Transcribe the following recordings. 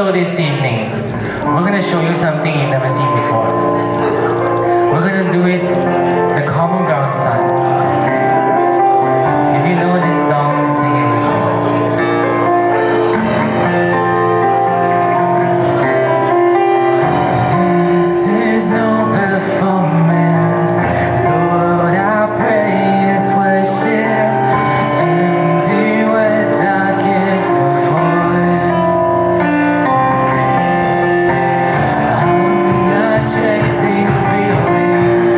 So this evening, we're gonna show you something you've never seen before. We're gonna do it the common ground style. If you know this song, sing it with me. This is no performance, Lord, I pray is worship. Empty words I can't afford. I'm not chasing feelings,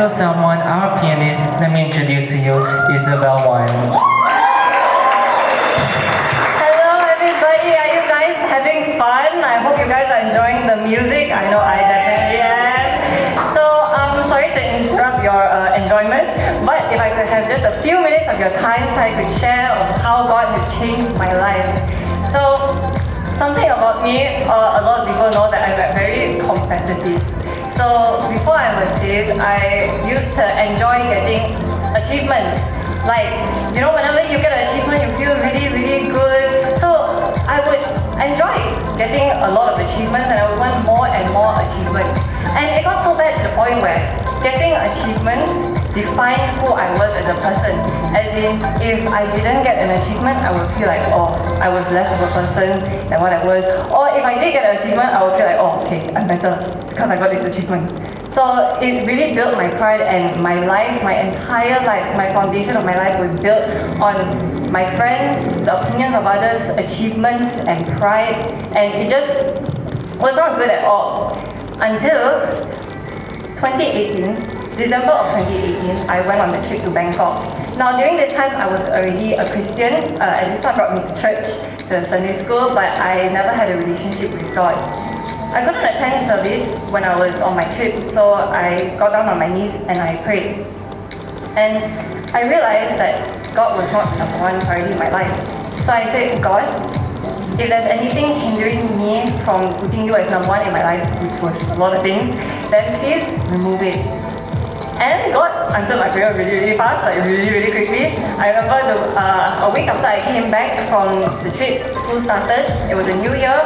special someone, our pianist. Let me introduce to you Isabel One. Hello everybody, are you guys having fun? I hope you guys are enjoying the music. I know I definitely am. So I'm sorry to interrupt your enjoyment, but if I could have just a few minutes of your time so I could share of how God has changed my life. So something about me, a lot of people know that I'm very competitive. So before I was saved, I used to enjoy getting achievements. Like, you know, whenever you get an achievement, you feel really, really good. So I would enjoy getting a lot of achievements and I would want more and more achievements. And it got so bad to the point where getting achievements defined who I was as a person. As in, if I didn't get an achievement, I would feel like, oh, I was less of a person than what I was. Or if I did get an achievement, I would feel like, oh, okay, I'm better because I got this achievement. So it really built my pride and my life, my entire life, my foundation of my life was built on my friends, the opinions of others, achievements and pride. And it just was not good at all. Until 2018, December of 2018, I went on the trip to Bangkok. Now during this time, I was already a Christian. At this time, brought me to church, to Sunday school, but I never had a relationship with God. I couldn't attend service when I was on my trip, so I got down on my knees and I prayed. And I realized that God was not number one priority in my life. So I said, God, if there's anything hindering me from putting you as number one in my life, which was a lot of things, then please remove it. And God answered my prayer really, really fast, like really, really quickly. I remember a week after I came back from the trip, school started, it was a new year,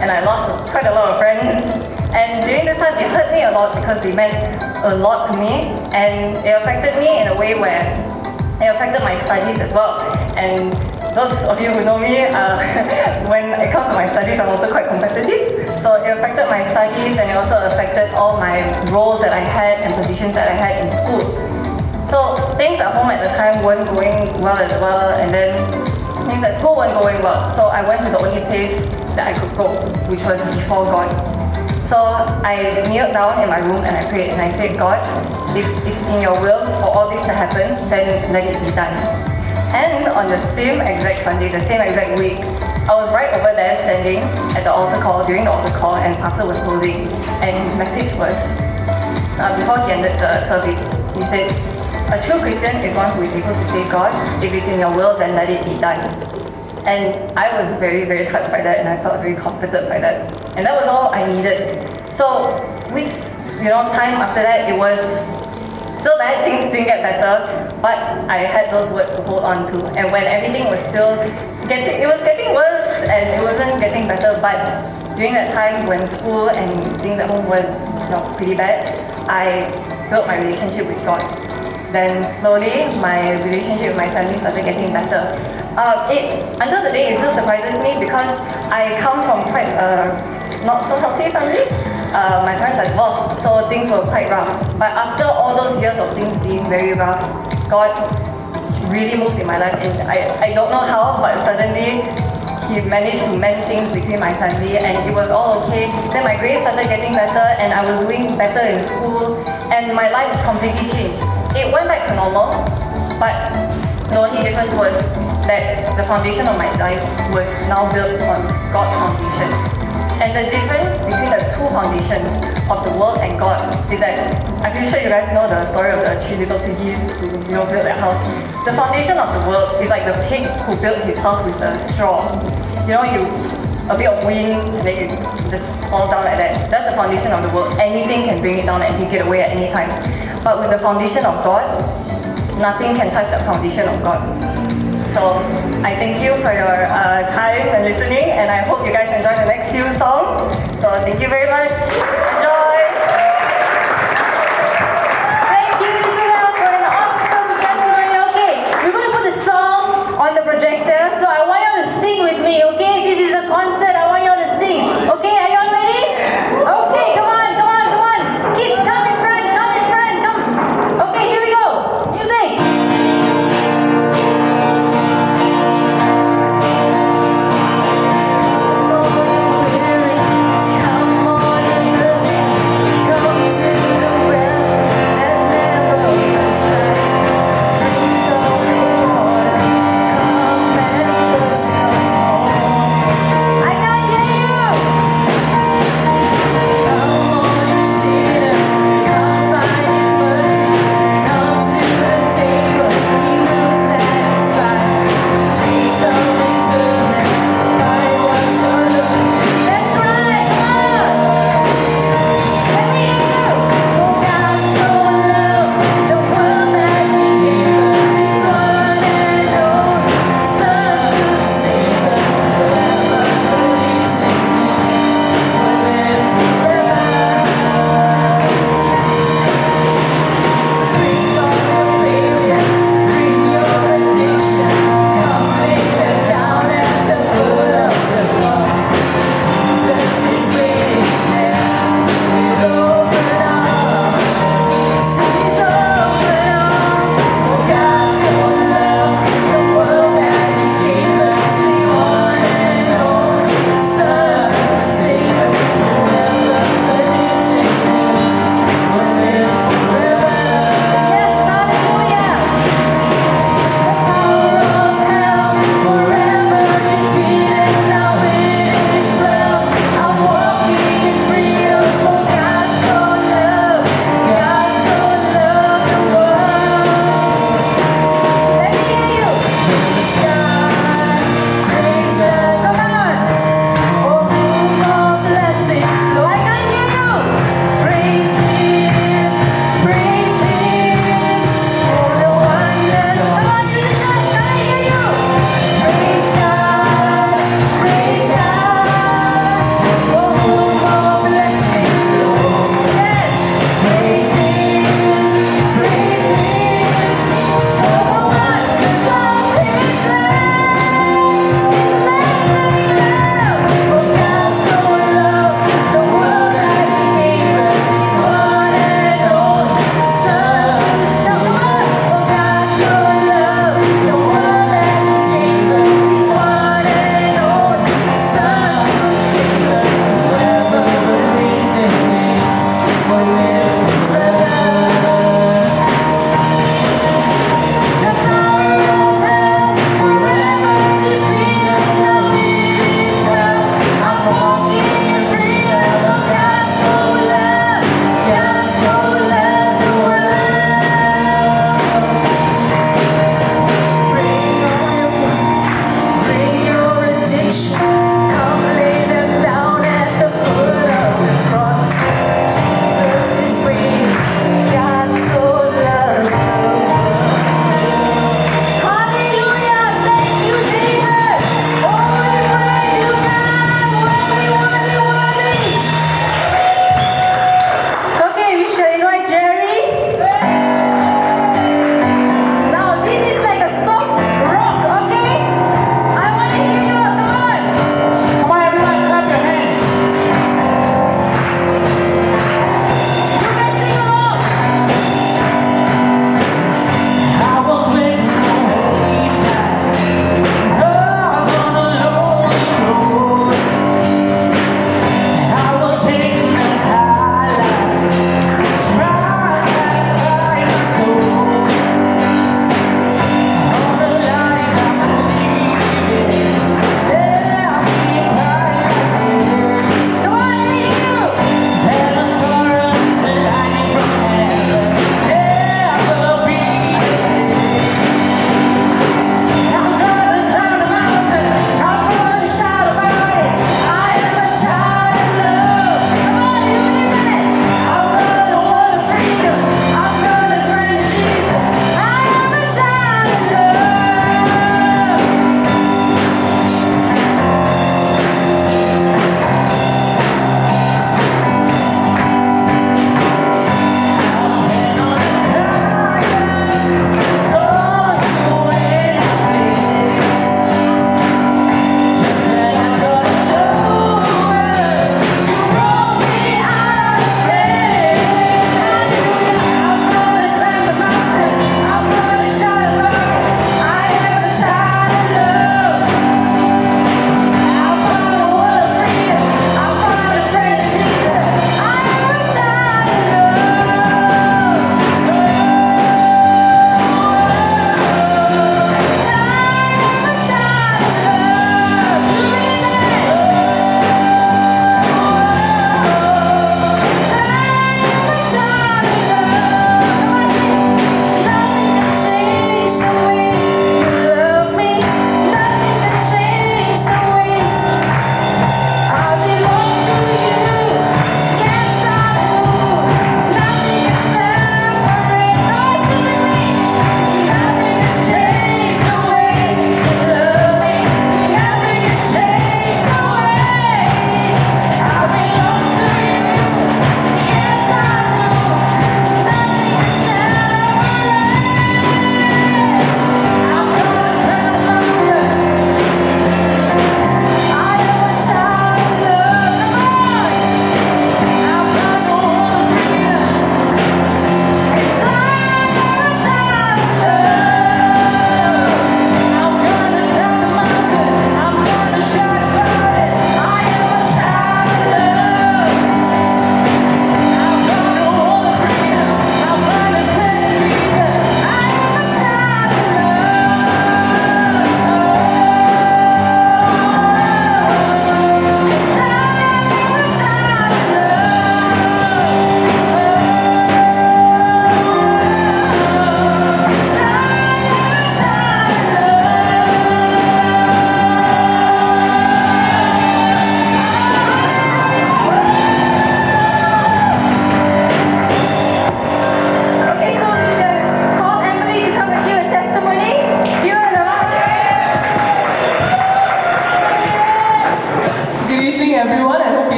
and I lost quite a lot of friends. And during this time, it hurt me a lot because they meant a lot to me, and it affected me in a way where it affected my studies as well. And those of you who know me, when it comes to my studies, I'm also quite competitive. So it affected my studies and it also affected all my roles that I had and positions that I had in school. So things at home at the time weren't going well as well, and then things at school weren't going well. So I went to the only place that I could go, which was before God. So I kneeled down in my room and I prayed and I said, God, if it's in your will for all this to happen, then let it be done. And on the same exact Sunday, the same exact week, I was right over there standing at the altar call, during the altar call, and Pastor was closing. And his message was, before he ended the service, he said, a true Christian is one who is able to say, God, if it's in your will, then let it be done. And I was very, very touched by that, and I felt very comforted by that. And that was all I needed. So weeks, time after that, it was so bad, things didn't get better, but I had those words to hold on to. And when everything was still it was getting worse and it wasn't getting better, but during that time when school and things at home were pretty bad, I built my relationship with God. Then slowly, my relationship with my family started getting better. Until today, it still surprises me because I come from quite a not so healthy family. My parents are divorced, so things were quite rough. But after all those years of things being very rough, God really moved in my life, and I don't know how, but suddenly He managed to mend things between my family, and it was all okay. Then my grades started getting better, and I was doing better in school, and my life completely changed. It went back to normal, but the only difference was that the foundation of my life was now built on God's foundation. And the difference between the two foundations of the world and God is that, I'm pretty sure you guys know the story of the three little piggies who built their house. The foundation of the world is like the pig who built his house with a straw. A bit of wind and then it just falls down like that. That's the foundation of the world. Anything can bring it down and take it away at any time. But with the foundation of God, nothing can touch the foundation of God. So I thank you for your time and listening, and I hope you guys enjoy the next few songs. So thank you very much. Enjoy. Thank you, Isabel, for an awesome testimony. Okay, we're going to put the song on the projector. So I want you all to sing with me, okay? This is a concert. I want you all to sing. Okay, are you all ready? Okay, come on, come on, come on. Kids, come in front, come in front, come. Okay, here we go. Music. Come on and just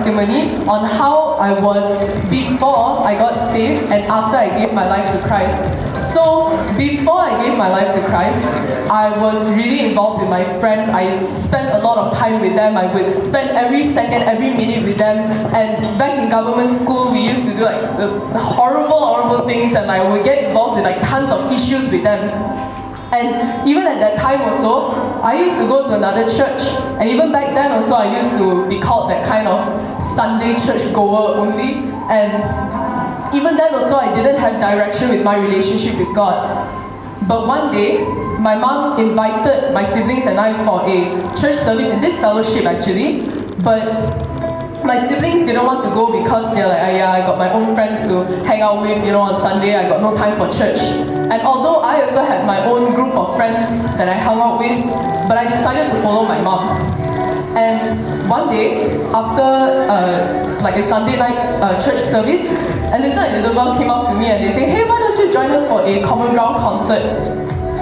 testimony on how I was before I got saved and after I gave my life to Christ. So, before I gave my life to Christ, I was really involved with my friends. I spent a lot of time with them. I would spend every second, every minute with them. And back in government school, we used to do like the horrible things, and I would get involved with like tons of issues with them. And even at that time also, I used to go to another church. And even back then also, I used to be called that kind of Sunday church goer only. And even then also, I didn't have direction with my relationship with God. But one day, my mom invited my siblings and I for a church service in this fellowship actually. But my siblings didn't want to go because they're like, yeah, I got my own friends to hang out with, on Sunday, I got no time for church. And although I also had my own group of friends that I hung out with, but I decided to follow my mom. And one day, after like a Sunday night church service, Alyssa and Isabel came up to me and they say, hey, why don't you join us for a KommonGround concert?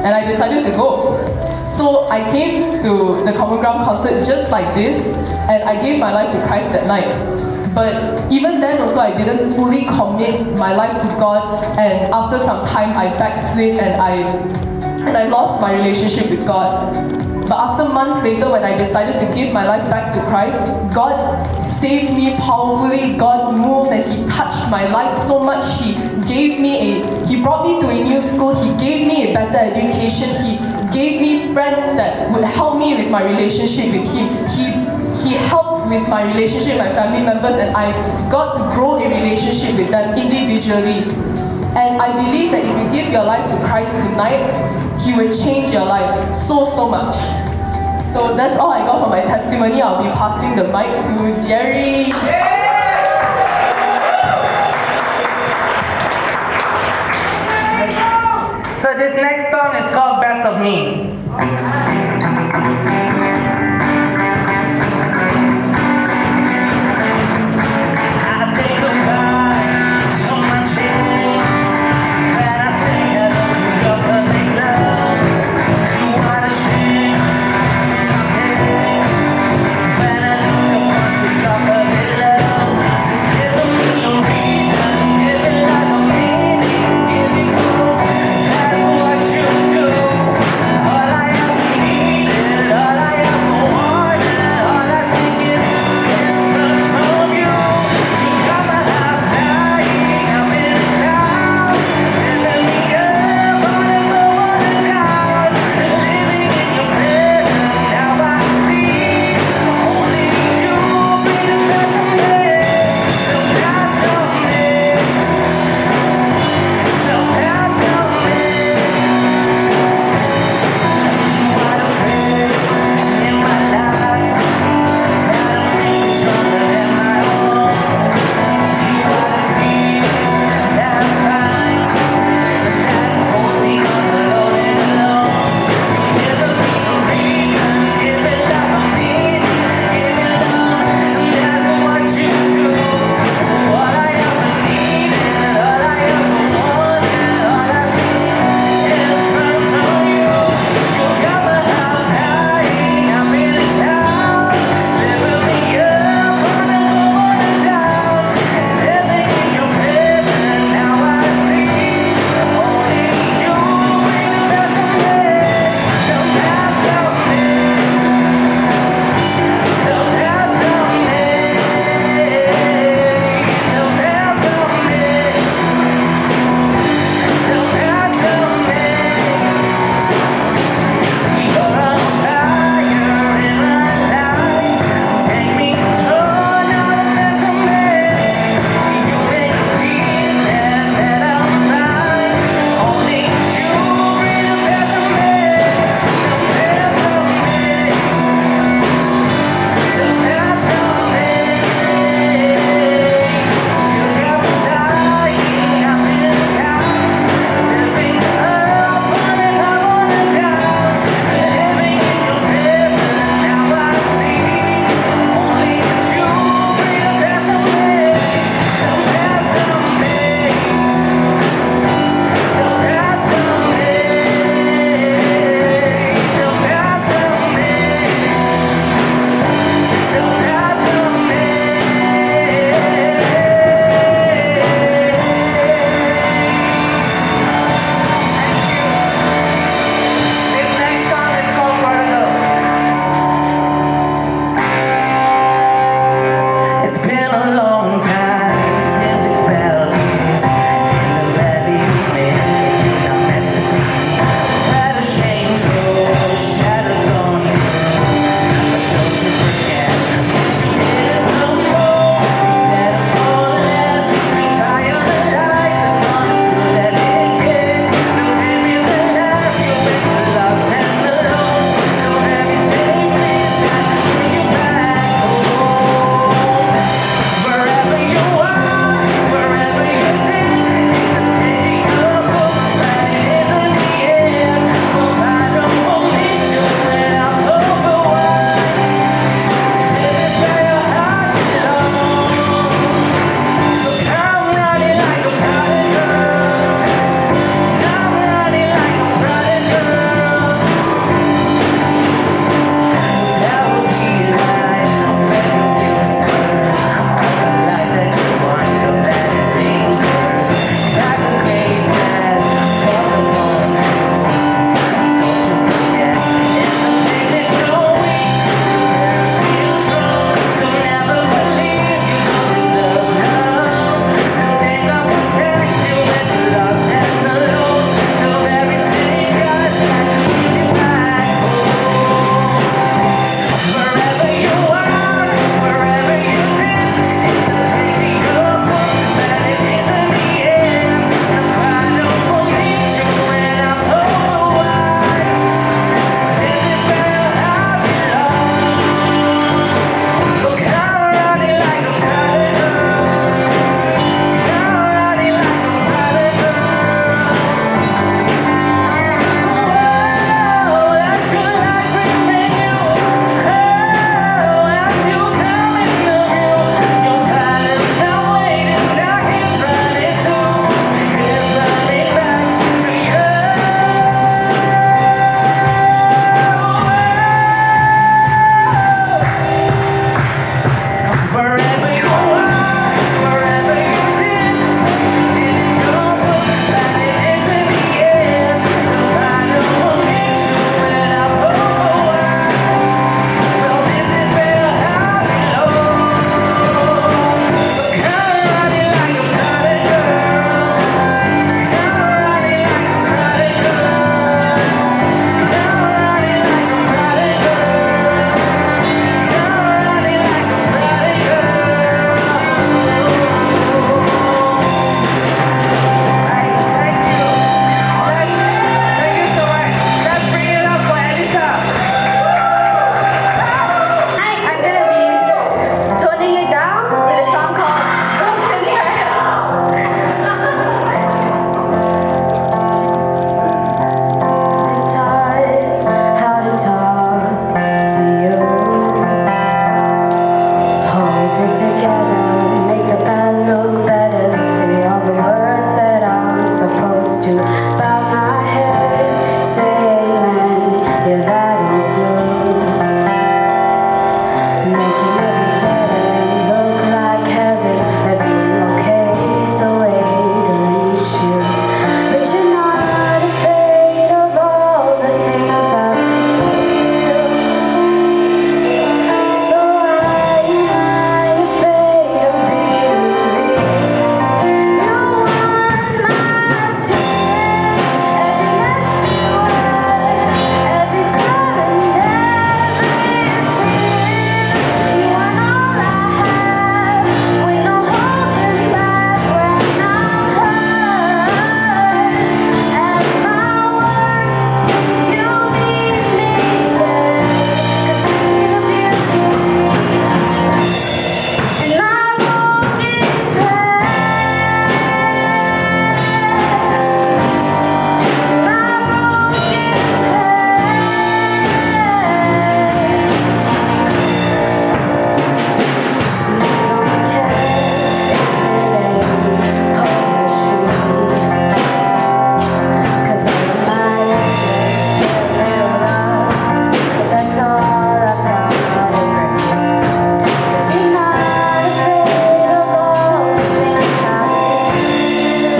And I decided to go. So I came to the KommonGround concert just like this, and I gave my life to Christ that night. But even then also I didn't fully commit my life to God, and after some time I backslid and I lost my relationship with God. But after months later, when I decided to give my life back to Christ, God saved me powerfully. God moved and He touched my life so much. He brought me to a new school. He gave me a better education. He gave me friends that would help me with my relationship with Him. He helped with my relationship with my family members, and I got to grow a relationship with them individually. And I believe that if you give your life to Christ tonight, He will change your life so much. So that's all I got for my testimony. I'll be passing the mic to Jerry. So this next song is called Best of Me. All I ever needed, all just to bow my head, say amen, yeah, that'll do. Making every dead end look like heaven, that being okay's the way to reach you. But you're not afraid of all the things I feel. So why am I afraid of being real? You want my tears, every messy word, every scar and everything. You want all I have, with no holding back when I'm hurt. At my worst, you meet me there, 'cause you see the beauty in my broken past. My broken that's all I've got to bring. 'Cause you're not afraid of all the things I feel.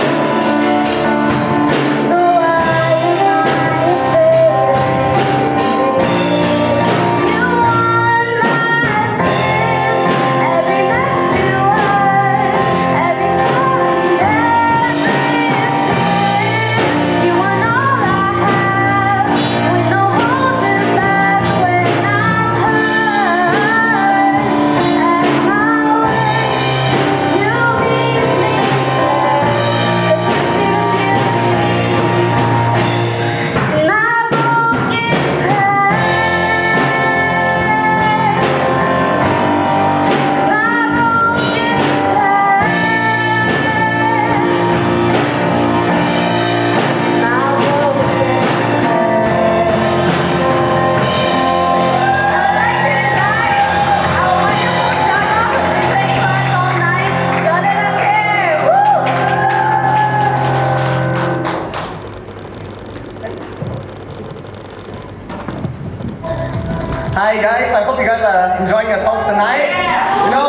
So why am I afraid of being real? You want my tears, every messy word, every scar and everything. You want all I have, with no holding back when I'm hurt. At my worst, you meet me there, 'cause you see the beauty in my broken Hi guys, I hope you guys are enjoying yourselves tonight. You know,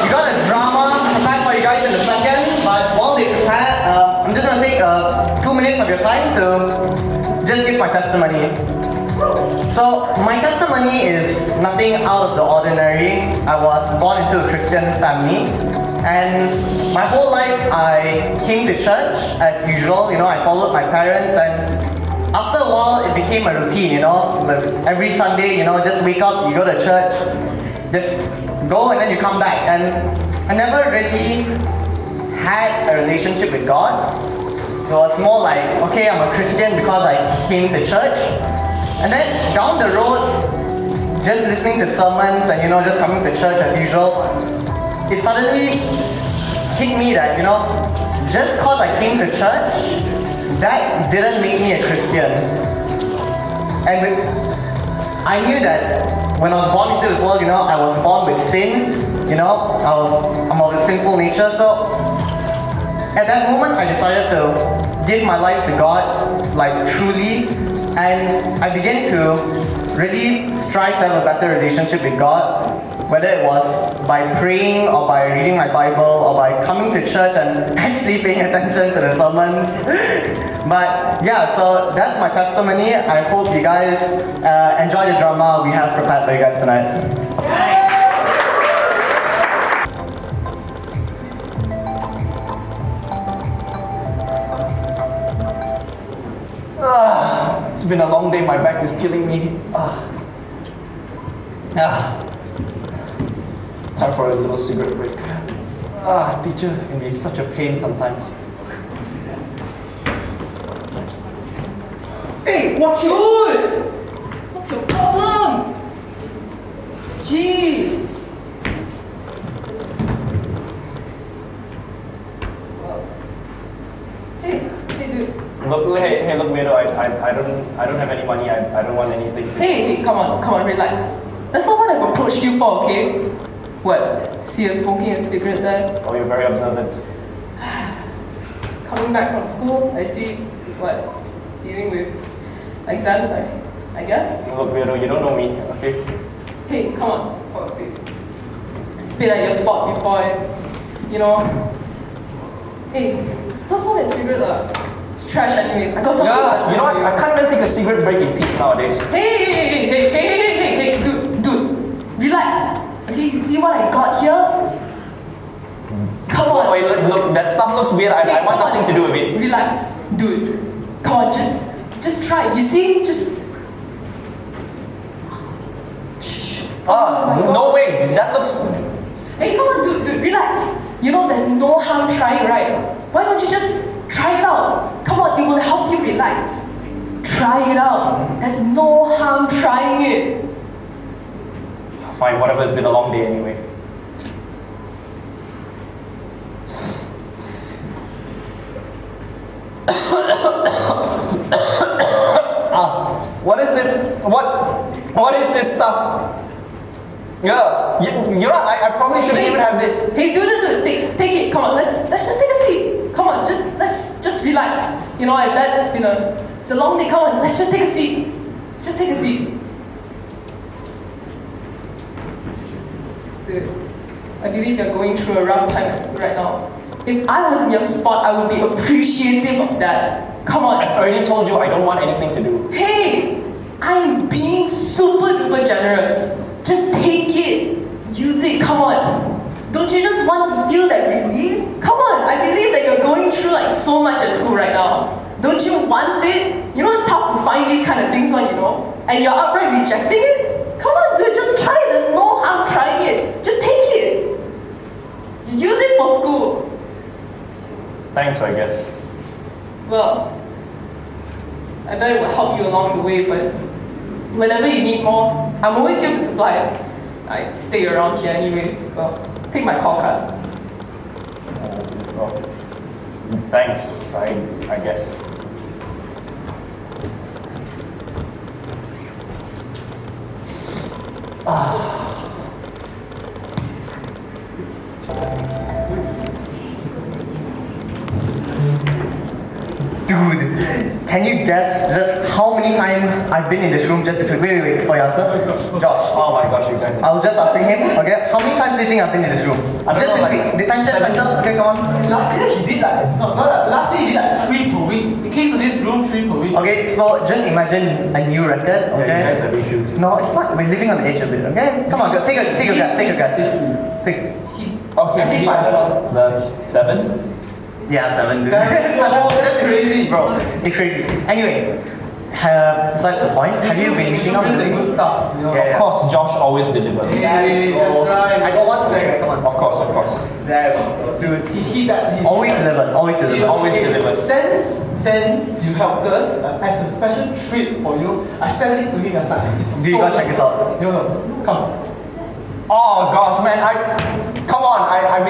we got a drama prepared for you guys in a second, but while they prepare, I'm just gonna take 2 minutes of your time to just give my testimony. So my testimony is nothing out of the ordinary. I was born into a Christian family, and my whole life I came to church as usual. You know, I followed my parents, and after a while, it became a routine, you know. Like every Sunday, you know, just wake up, you go to church, just go and then you come back. And I never really had a relationship with God. It was more like, okay, I'm a Christian because I came to church. And then down the road, just listening to sermons and, you know, just coming to church as usual, it suddenly hit me that, you know, just because I came to church, that didn't make me a Christian. And I knew that when I was born into this world, you know, I was born with sin, you know, I'm of a sinful nature. So at that moment, I decided to give my life to God, like truly, and I began to really strive to have a better relationship with God, whether it was by praying or by reading my Bible or by coming to church and actually paying attention to the sermons. But yeah, so that's my testimony. I hope you guys enjoy the drama we have prepared for you guys tonight. It's been a long day, my back is killing me. Time for a little cigarette break. Teacher can be such a pain sometimes. Hey, what you? Dude! What's your problem? Jeez! Hey, dude. Look, look, Weirdo, I don't have any money. I don't want anything. Hey, come on, relax. That's not what I've approached you for, okay? What? See you smoking a cigarette there? Oh, you're very observant. Come coming back from school, I see, dealing with exams, I guess. Look, weirdo, you don't know me, okay? Hey, come on, please. Been at your spot before, hey, don't smoke that cigarette, it's trash anyways. I got something Yeah, you know what? for I can't even take a cigarette break in peace nowadays. Hey, dude, relax. Okay, you see what I got here? Come on. Wait, look, that stuff looks weird. I want come nothing on. to do with it. Relax, dude. Come on, just try. You see, just. Shh. Oh my No gosh. way, that looks. Hey, come on, dude, relax. You know there's no harm trying, right? Why don't you just try it out? Come on, it will help you relax. Try it out. There's no harm trying it. Fine, whatever, it's been a long day anyway. What is this? What is this stuff? Yeah, you know, I probably shouldn't even have this. Hey, dude, take it. Come on, let's just take a seat. Come on, let's just relax. You know, I bet it's a long day. Come on, let's just take a seat. Let's just take a seat. Dude, I believe you're going through a rough time at school right now. If I was in your spot, I would be appreciative of that. Come on. I already told you I don't want anything to do. Hey, I'm being super duper generous. Just take it. Use it. Come on. Don't you just want to feel that relief? Come on. I believe that you're going through like so much at school right now. Don't you want it? You know it's tough to find these kind of things on, and you're outright rejecting it? Come on, dude, just try it. There's no harm trying it. Just take it. Use it for school. Thanks, I guess. Well, I bet it will help you along the way, but whenever you need more, I'm always here to supply it. I stay around here anyways. Well, take my call card. Well, thanks, I guess. Dude, can you guess just how many times I've been in this room just this week? Wait, before you answer. Josh. Oh my gosh, you guys. I was just asking him, okay, how many times do you think I've been in this room? I don't Just know, this like week. Detention 7. center, okay, come on. Last year he did last year he did like 3 per week. He came to this room 3 per week. Okay, so just imagine a new record, okay? Yeah, you guys have issues. No, it's not. We're living on the edge a bit, okay? Come on, take a guess. Okay, I say 5. The 7? Yeah, 7, dude. 7? Oh, that's crazy. Bro, it's crazy. Anyway, besides the point, have you been meeting up with with the good stuff? Of course, Josh always delivers. Hey, that's right. I got one today, come on. Of course. There, dude. He Always delivers, always delivers. Always delivers. Since you helped us as a special treat for you, I sent it to him last time. It's Do you guys check this out? No, come. Oh gosh, man, come on, I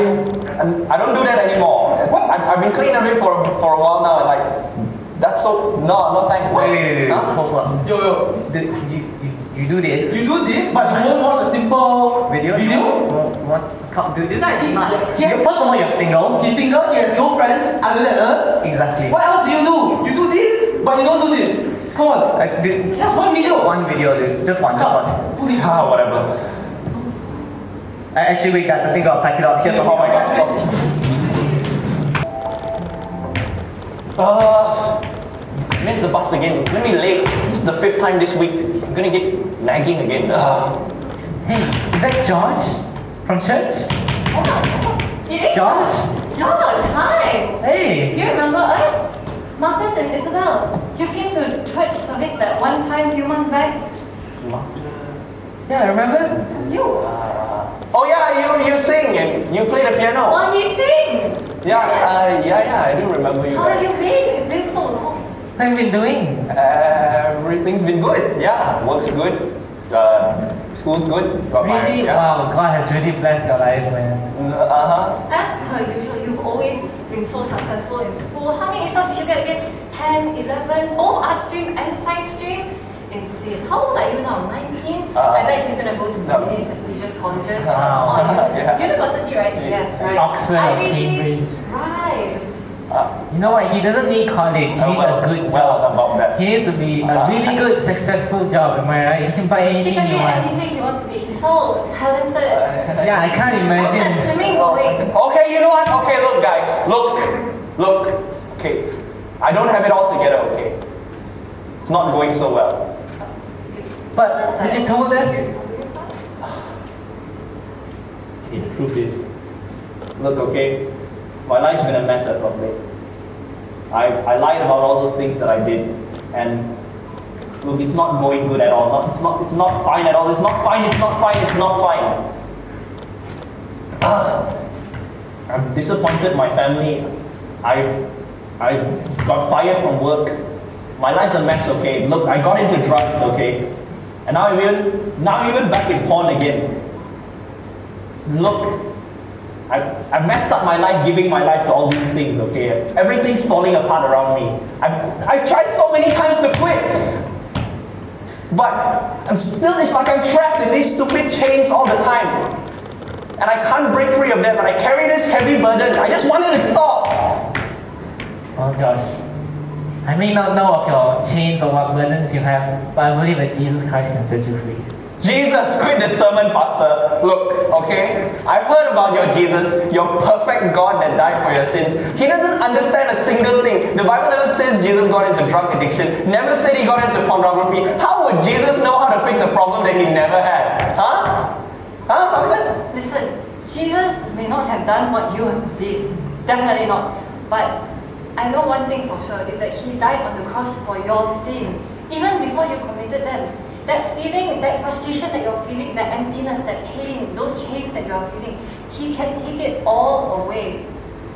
don't do that anymore. What? I've been clean of it for a while now, and like, that's so, no thanks, man. Wait. Huh? Hold on. Yo. You do this? You do this, but you won't watch a simple Video? What? Dude, this guy is nuts. Yes. First of all, you're single. He's single, he has no friends other than us. Exactly. What else do? You do this, but you don't do this. Come on. Dude, Just one video. one video, dude. Just one. Holy Ah, whatever. Actually, wait, guys. I think I'll pack it up. Here's the Oh my gosh. Missed the bus again. Let me late. This is the 5th time this week. I'm gonna get nagging again. Hey, is that Josh from church? Oh my God. It is Josh? Josh, hi. Do Hey. you remember us? Marcus and Isabel. You came to church service that one time few months back. Yeah, remember? You. Oh yeah, you sing and you play the piano. Oh, he sings. Yeah, I do remember you How have guys. you been? It's been so long. What have you been doing? Everything's been good. Yeah, work's good. School's good. Got my- Really? yeah. Wow, God has really blessed your life, man. As per usual, you've always been so successful in school. How many stars did you get again? 10, 11, both art stream and science stream? Insane. How old are you now? 19? I bet he's gonna go to really prestigious colleges. Wow. Or Yeah. university, right? Yes, right. Oxford or Ivy League. Cambridge. Right. You know what? He doesn't need college. He needs a good Well, job. about that. He needs to be a really good, successful job. Am I right? He can buy He anything can he be wants. anything he wants to be. He's so talented. Yeah, I can't How's that imagine. swimming going? Okay, you know what? Okay, look, guys. Look. Okay. I don't have it all together, okay? It's not going so well. But did you told us? Okay, the truth is, look, okay, my life's been a mess as of late. I lied about all those things that I did, and look, it's not going good at all. It's not fine at all. It's not fine. I'm disappointed. My family. I got fired from work. My life's a mess. Okay, look, I got into drugs. Okay, and now I'm even back in porn again. Look, I messed up my life giving my life to all these things, okay? Everything's falling apart around me. I've tried so many times to quit. But it's like I'm trapped in these stupid chains all the time. And I can't break free of them, and I carry this heavy burden. I just wanted to stop. Well, Josh, I may not know of your chains or what burdens you have, but I believe that Jesus Christ can set you free. Jesus, quit the sermon, Pastor. Look, okay? I've heard about your Jesus, your perfect God that died for your sins. He doesn't understand a single thing. The Bible never says Jesus got into drug addiction, never said he got into pornography. How would Jesus know how to fix a problem that he never had? Huh? Listen, Jesus may not have done what you did. Definitely not. But I know one thing for sure is that he died on the cross for your sin. Even before you committed them. That feeling, that frustration that you're feeling, that emptiness, that pain, those chains that you're feeling, he can take it all away.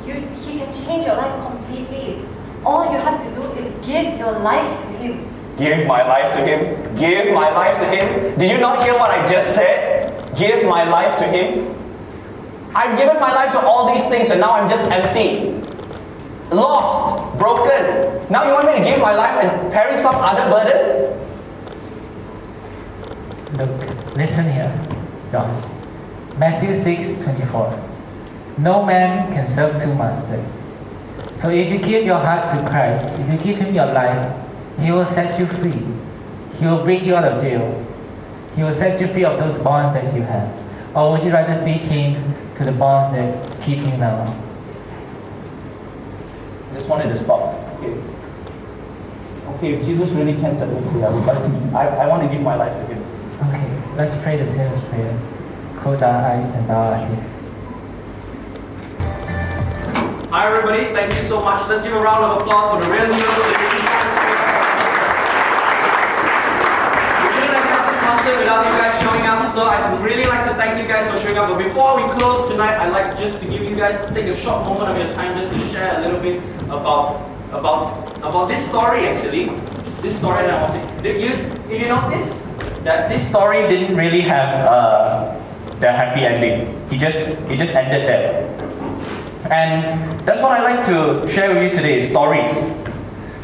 He can change your life completely. All you have to do is give your life to him. Give my life to him. Give my life to him. Did you not hear what I just said? Give my life to him. I've given my life to all these things and now I'm just empty. Lost. Broken. Now you want me to give my life and carry some other burden? Look, listen here, Josh. Matthew 6:24. No man can serve two masters. So if you give your heart to Christ, if you give him your life, he will set you free. He will break you out of jail. He will set you free of those bonds that you have. Or would you rather stay chained to the bonds that keep you now? I just wanted to stop. Okay, if Jesus really can set me free, I want to give my life to him. Okay, let's pray the sinner's prayer. Close our eyes and bow our heads. Hi everybody, thank you so much. Let's give a round of applause for the real heroes. We couldn't have had this concert without you guys showing up, so I'd really like to thank you guys for showing up. But before we close tonight, I'd like just to give you guys, take a short moment of your time just to share a little bit about this story actually. This story that I want to, you know this? That this story didn't really have the happy ending. It just ended there. And that's what I like to share with you today, stories.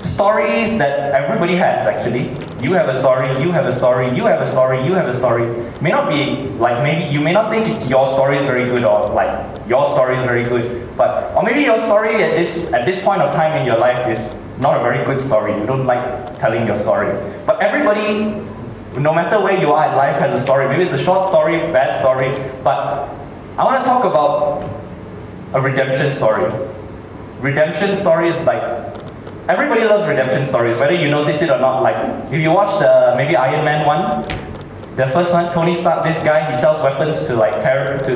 Stories that everybody has actually. You have a story, you have a story, you have a story, you have a story. May not be like, maybe you may not think your story is very good or like your story is very good, but or maybe your story at this point of time in your life is not a very good story. You don't like telling your story. But everybody, no matter where you are in life, has a story. Maybe it's a short story, bad story, but I want to talk about a redemption story. Redemption story is like, everybody loves redemption stories, whether you notice it or not. Like, if you watch the maybe Iron Man one, the first one, Tony Stark, this guy, he sells weapons to like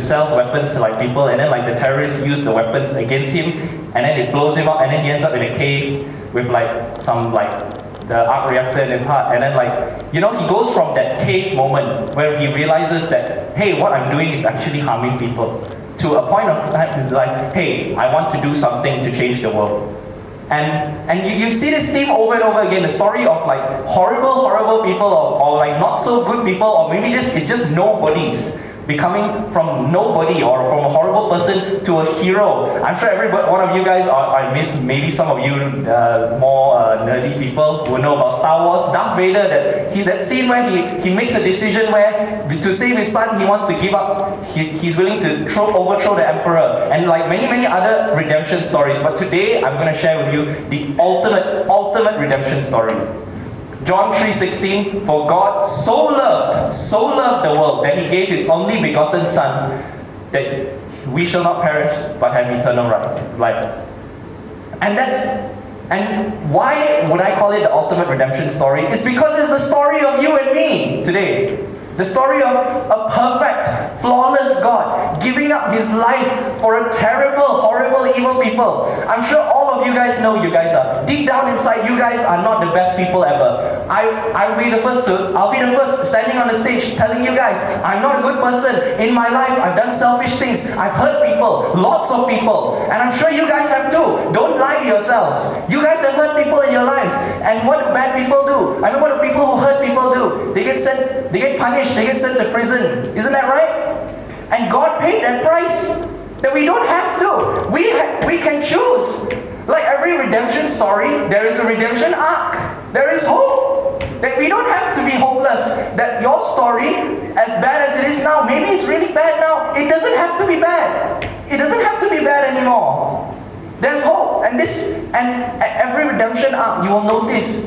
sells weapons to like people, and then like the terrorists use the weapons against him, and then it blows him up, and then he ends up in a cave with like some like the arc reactor in his heart, and then like, you know, he goes from that cave moment where he realizes that, hey, what I'm doing is actually harming people, to a point of like, hey, I want to do something to change the world. And you see this theme over and over again, the story of like horrible people or like not so good people, or maybe it's just nobodies becoming from nobody or from a horrible person to a hero. I'm sure every one of you guys, I miss maybe some of you more nerdy people will know about Star Wars. Darth Vader, that scene where he makes a decision where to save his son, he wants to give up, he's willing to overthrow the Emperor, and like many other redemption stories. But today, I'm going to share with you the ultimate redemption story. John 3:16, for God so loved the world that he gave his only begotten Son, that we shall not perish but have eternal life. And why would I call it the ultimate redemption story? It's because it's the story of you and me today. The story of a perfect, flawless God giving up his life for a terrible, horrible, evil people. I'm sure all of you guys know you guys are. Deep down inside, you guys are not the best people ever. I'll be the first standing on the stage telling you guys, I'm not a good person. In my life, I've done selfish things. I've hurt people, lots of people. And I'm sure you guys have too. Don't lie to yourselves. You guys have hurt people in your lives. And what do bad people do? I mean, what do people who hurt people do? They get punished, they get sent to prison. Isn't that right? And God paid that price that we don't have to. We can choose. Like every redemption story, there is a redemption arc. There is hope. That we don't have to be hopeless. That your story, as bad as it is now, maybe it's really bad now. It doesn't have to be bad. It doesn't have to be bad anymore. There's hope. And at every redemption arc, you will notice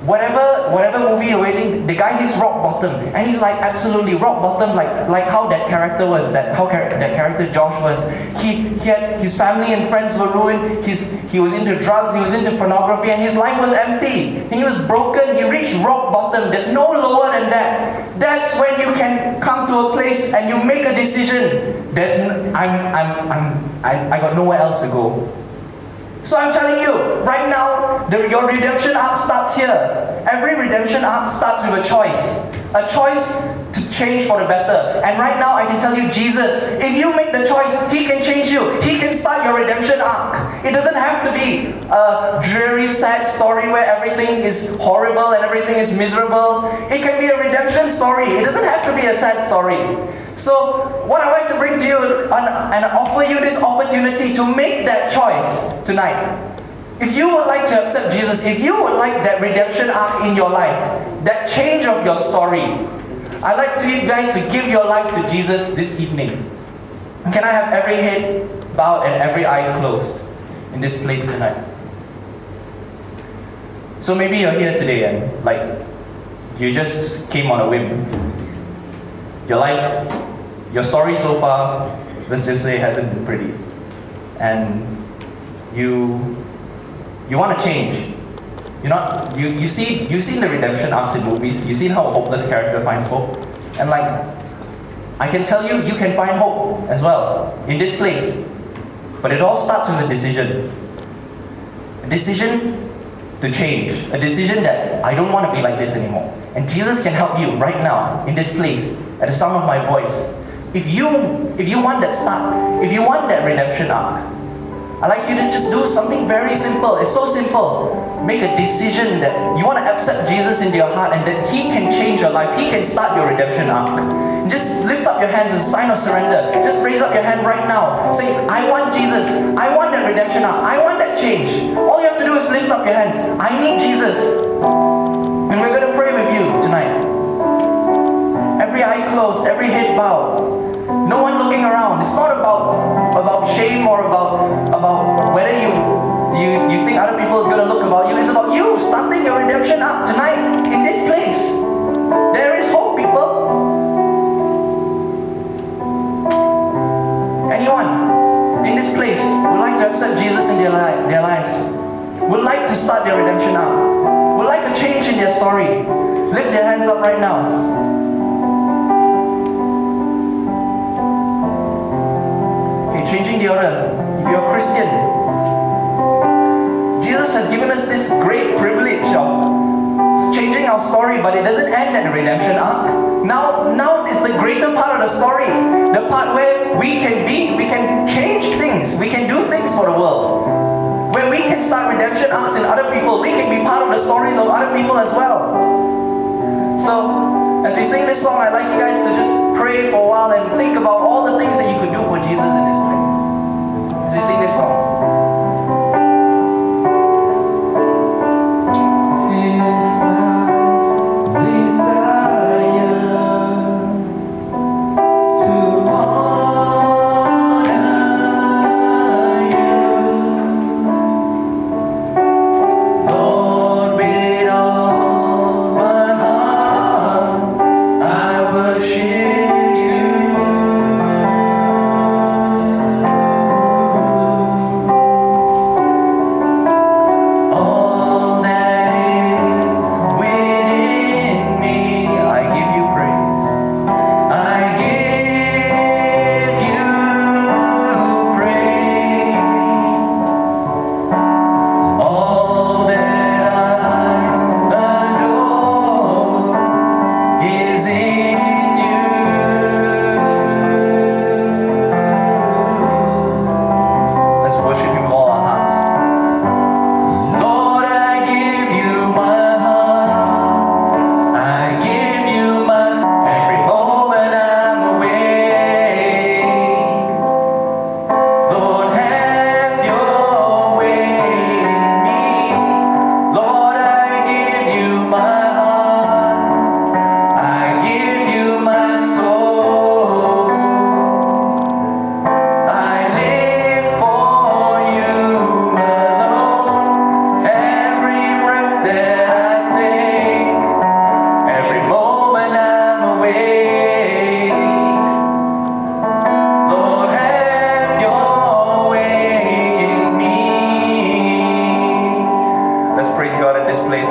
whatever movie you're waiting, the guy hits rock bottom, and he's like absolutely rock bottom, like how that character was, that character Josh was. He had his family and friends were ruined. He was into drugs, he was into pornography, and his life was empty. And he was broken. He reached rock bottom. There's no lower than that. That's when you can come to a place and you make a decision. I got nowhere else to go. So I'm telling you, right now, your redemption arc starts here. Every redemption arc starts with a choice. A choice to change for the better. And right now, I can tell you, Jesus, if you make the choice, he can change you. He can start your redemption arc. It doesn't have to be a dreary, sad story where everything is horrible and everything is miserable. It can be a redemption story. It doesn't have to be a sad story. So, what I'd like to bring to you and offer you this opportunity to make that choice tonight. If you would like to accept Jesus, if you would like that redemption arc in your life, that change of your story, I'd like you guys to give your life to Jesus this evening. Can I have every head bowed and every eye closed in this place tonight? So maybe you're here today and you just came on a whim. Your story so far, let's just say, hasn't been pretty. And you want to change. You've seen the redemption arcs in movies. You've seen how a hopeless character finds hope. And I can tell you, you can find hope as well in this place. But it all starts with a decision. A decision to change. A decision that I don't want to be like this anymore. And Jesus can help you right now, in this place, at the sound of my voice. If you want that start, if you want that redemption arc, I'd like you to just do something very simple. It's so simple. Make a decision that you want to accept Jesus into your heart and that he can change your life. He can start your redemption arc. And just lift up your hands as a sign of surrender. Just raise up your hand right now. Say, I want Jesus. I want that redemption arc. I want that change. All you have to do is lift up your hands. I need Jesus. And we're going to pray with you tonight. Every eye closed, every head bowed. No one looking around. It's not about shame or about whether you think other people is going to look about you. It's about you starting your redemption arc tonight in this place. There is hope, people. Anyone in this place would like to accept Jesus in their lives, would like to start their redemption arc, would like a change in their story, lift their hands up right now. Changing the order. If you're a Christian, Jesus has given us this great privilege of changing our story, but it doesn't end at the redemption arc. Now is the greater part of the story, the part where we can change things, we can do things for the world, where we can start redemption arcs in other people. We can be part of the stories of other people as well. So, as we sing this song, I'd like you guys to just pray for a while and think about all the things that you could do for Jesus in this place. As we sing this song. It's my desire to honor you, Lord, with all my heart I worship you. All that is within me, I give you praise. I give you praise. All that I adore is in you. Let's worship Him with all our hearts. Lord, I give you my heart. I give you my every moment I'm awake. Lord, have your way in me. Lord, I give you my heart. I give you my soul. I live for you alone. Every breath that I take, every moment I'm awake. Lord, have your way in me. Let's praise God at this place.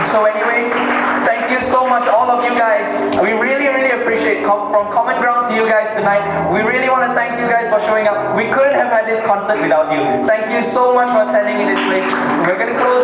So anyway, thank you so much, all of you guys. We really appreciate from Common Ground to you guys tonight. We really want to thank you guys for showing up. We couldn't have had this concert without you. Thank you so much for attending in this place. We're going to close